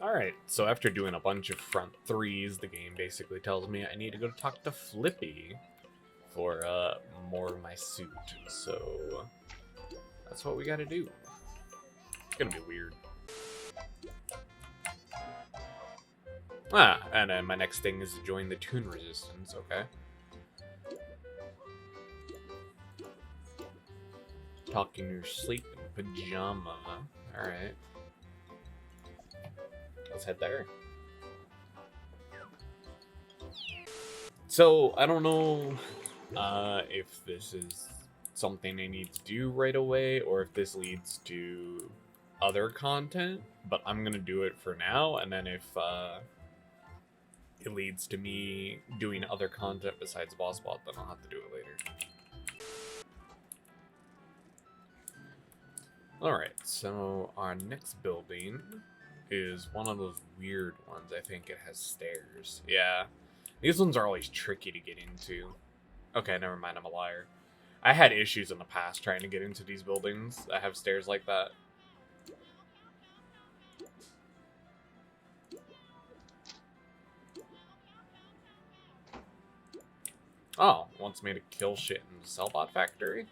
Alright, so after doing a bunch of front threes, the game basically tells me I need to go talk to Flippy for more of my suit. So that's what we gotta do. It's gonna be weird. And then my next thing is to join the Toon Resistance, okay. Talk in your sleep in pajama. Alright. Let's head there. So, I don't know if this is something I need to do right away, or if this leads to other content, but I'm gonna do it for now, and then if it leads to me doing other content besides Bossbot, then I'll have to do it later. Alright, so our next building is one of those weird ones. I think it has stairs. Yeah. These ones are always tricky to get into. Okay, never mind, I'm a liar. I had issues in the past trying to get into these buildings that have stairs like that. Oh, wants me to kill shit in the Sellbot factory?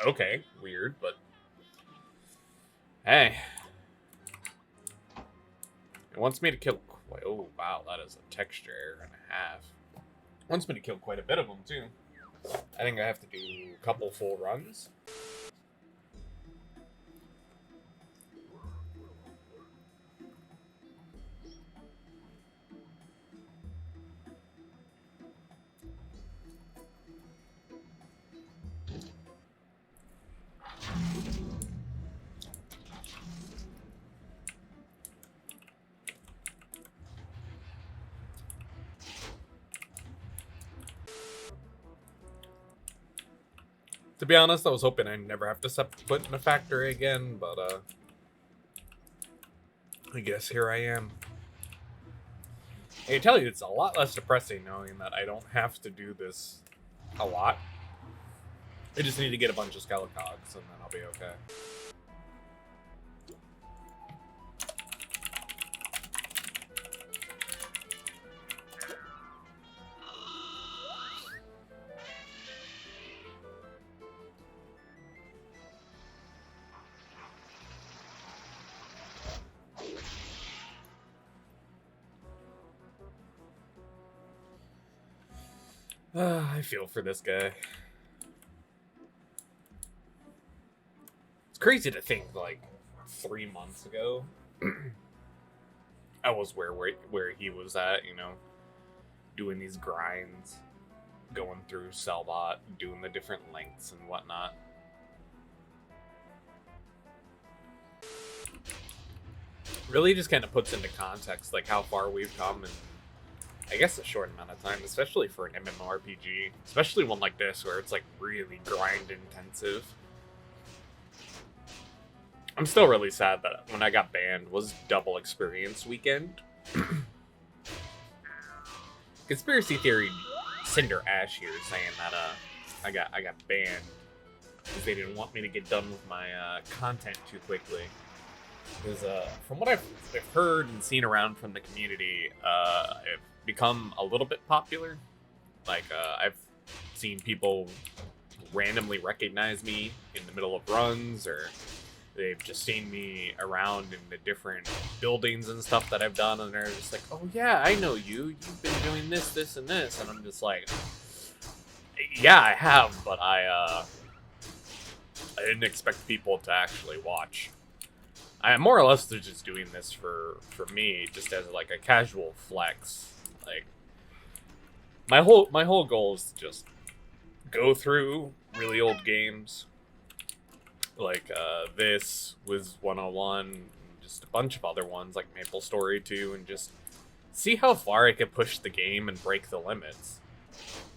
Okay, weird, but... Hey. It wants me to kill quite... Oh, wow, that is a texture error and a half. It wants me to kill quite a bit of them, too. I think I have to do a couple full runs. To be honest, I was hoping I'd never have to step foot in a factory again, but, I guess here I am. I can tell you, it's a lot less depressing knowing that I don't have to do this a lot. I just need to get a bunch of Skelecogs, and then I'll be okay. I feel for this guy. It's crazy to think, like, 3 months ago, I was where he was at, you know, doing these grinds, going through Sellbot, doing the different lengths and whatnot. Really just kind of puts into context, like, how far we've come in, I guess, a short amount of time, especially for an MMORPG. Especially one like this, where it's, like, really grind-intensive. I'm still really sad that when I got banned was double experience weekend. Conspiracy theory Cinder Ash here saying that, I got banned because they didn't want me to get done with my, content too quickly. Because, from what I've heard and seen around from the community, I've become a little bit popular. Like, I've seen people randomly recognize me in the middle of runs, or they've just seen me around in the different buildings and stuff that I've done, and they're just like, oh yeah, I know you. You've been doing this, this, and this. And I'm just like, yeah, I have, but I didn't expect people to actually watch. I more or less just doing this for me, just as like a casual flex. Like, my whole goal is to just go through really old games. Like, this was 101, just a bunch of other ones, like Maple Story 2, and just see how far I can push the game and break the limits.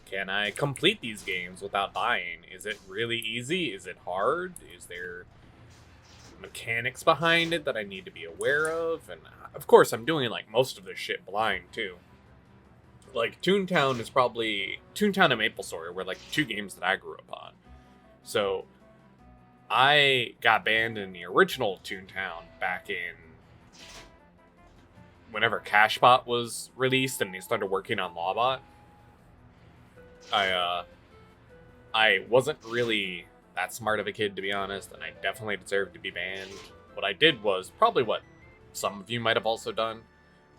Can I complete these games without dying? Is it really easy? Is it hard? Is there mechanics behind it that I need to be aware of? And, of course, I'm doing, like, most of this shit blind, too. Like, ToonTown is probably... ToonTown and Maple Story were, like, 2 games that I grew up on. So... I got banned in the original Toontown back in whenever Cashbot was released and they started working on Lawbot. I wasn't really that smart of a kid, to be honest, and I definitely deserved to be banned. What I did was probably what some of you might have also done.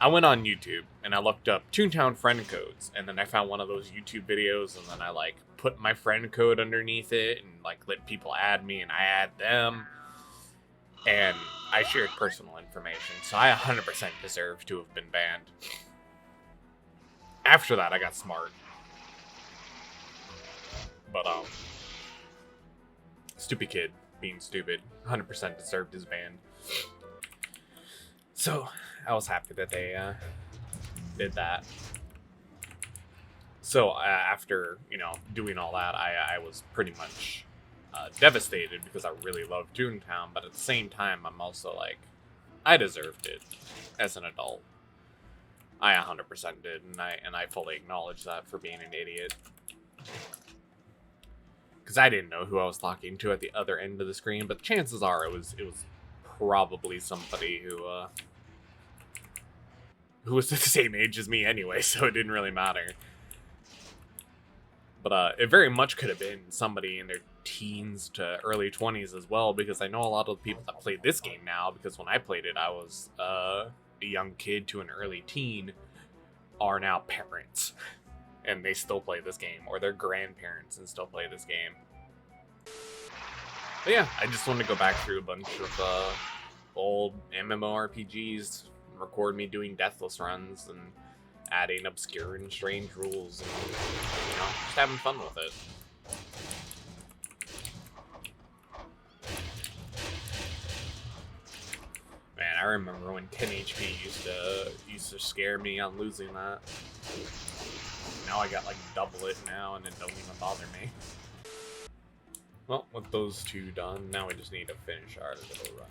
I went on YouTube and I looked up Toontown friend codes, and then I found one of those YouTube videos, and then I like put my friend code underneath it and like let people add me, and I add them, and I shared personal information, so I 100% deserve to have been banned. After that, I got smart. But, stupid kid being stupid, 100% deserved his ban. So, I was happy that they, did that. So, after, doing all that, I was pretty much, devastated because I really love Toontown, but at the same time, I'm also like, I deserved it as an adult. I 100% did, and I fully acknowledge that for being an idiot. Because I didn't know who I was talking to at the other end of the screen, but chances are it was probably somebody who was the same age as me anyway, so it didn't really matter. But it very much could have been somebody in their teens to early 20s as well, because I know a lot of the people that played this game now, because when I played it, I was a young kid to an early teen, are now parents. And they still play this game, or they're grandparents and still play this game. But yeah, I just wanted to go back through a bunch of old MMORPGs, record me doing deathless runs, and adding obscure and strange rules, and, just having fun with it. Man, I remember when 10 HP used to scare me on losing that. Now I got like double it now, and it don't even bother me. Well, with those two done, now we just need to finish our little run.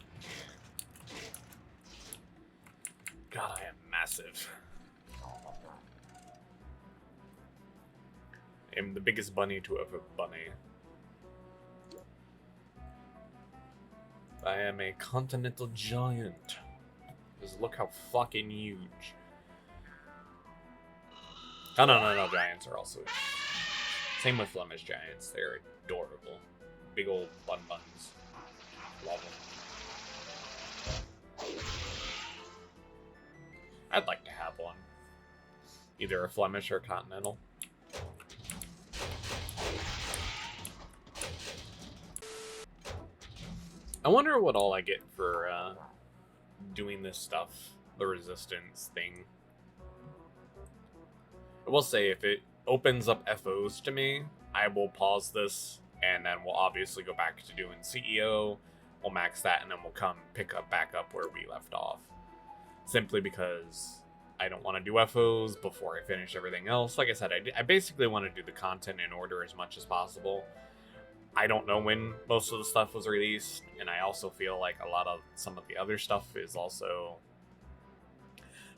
God, I am massive. I am the biggest bunny to ever bunny. I am a continental giant. Just look how fucking huge. Oh, no, giants are also... Same with Flemish giants. They're adorable. Big old buns. Love them. I'd like to have one. Either a Flemish or a continental. I wonder what all I get for doing this stuff. The resistance thing. I will say, if it opens up FOs to me, I will pause this, and then we'll obviously go back to doing CEO. We'll max that, and then we'll come back up where we left off. Simply because I don't want to do FOs before I finish everything else. Like I said, I basically want to do the content in order as much as possible. I don't know when most of the stuff was released, and I also feel like some of the other stuff is also...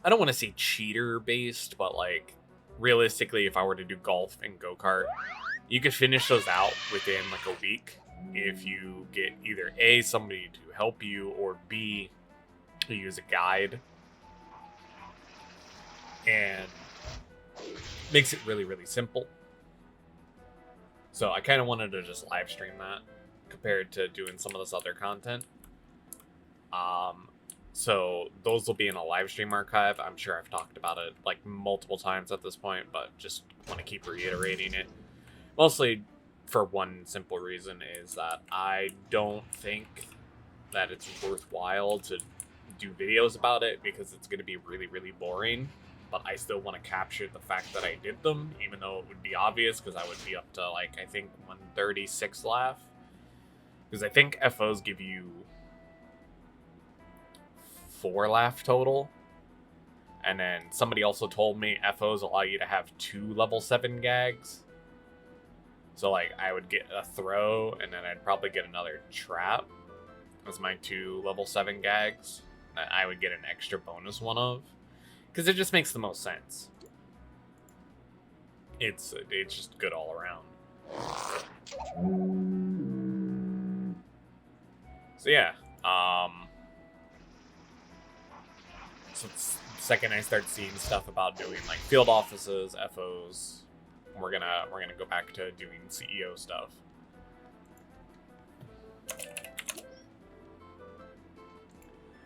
I don't want to say cheater-based, but like... Realistically, if I were to do golf and go-kart, you could finish those out within like a week if you get either A, somebody to help you, or B, you use a guide. And makes it really, really simple. So I kind of wanted to just live stream that compared to doing some of this other content. So those will be in a live stream archive. I'm sure I've talked about it like multiple times at this point, but just want to keep reiterating it. Mostly for one simple reason, is that I don't think that it's worthwhile to do videos about it, because it's going to be really, really boring. But I still want to capture the fact that I did them, even though it would be obvious, because I would be up to like, I think 136 laugh. Because I think FOs give you 4 laugh total, and then somebody also told me FOs allow you to have 2 level 7 gags. So like I would get a throw, and then I'd probably get another trap as my 2 level 7 gags that I would get an extra bonus one of, because it just makes the most sense. It's just good all around. So yeah, so the second I start seeing stuff about doing like field offices, FOs, we're gonna go back to doing CEO stuff.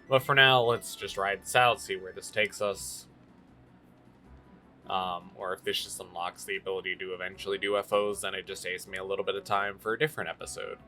But for now, let's just ride this out, see where this takes us. Or if this just unlocks the ability to eventually do FOs, then it just saves me a little bit of time for a different episode.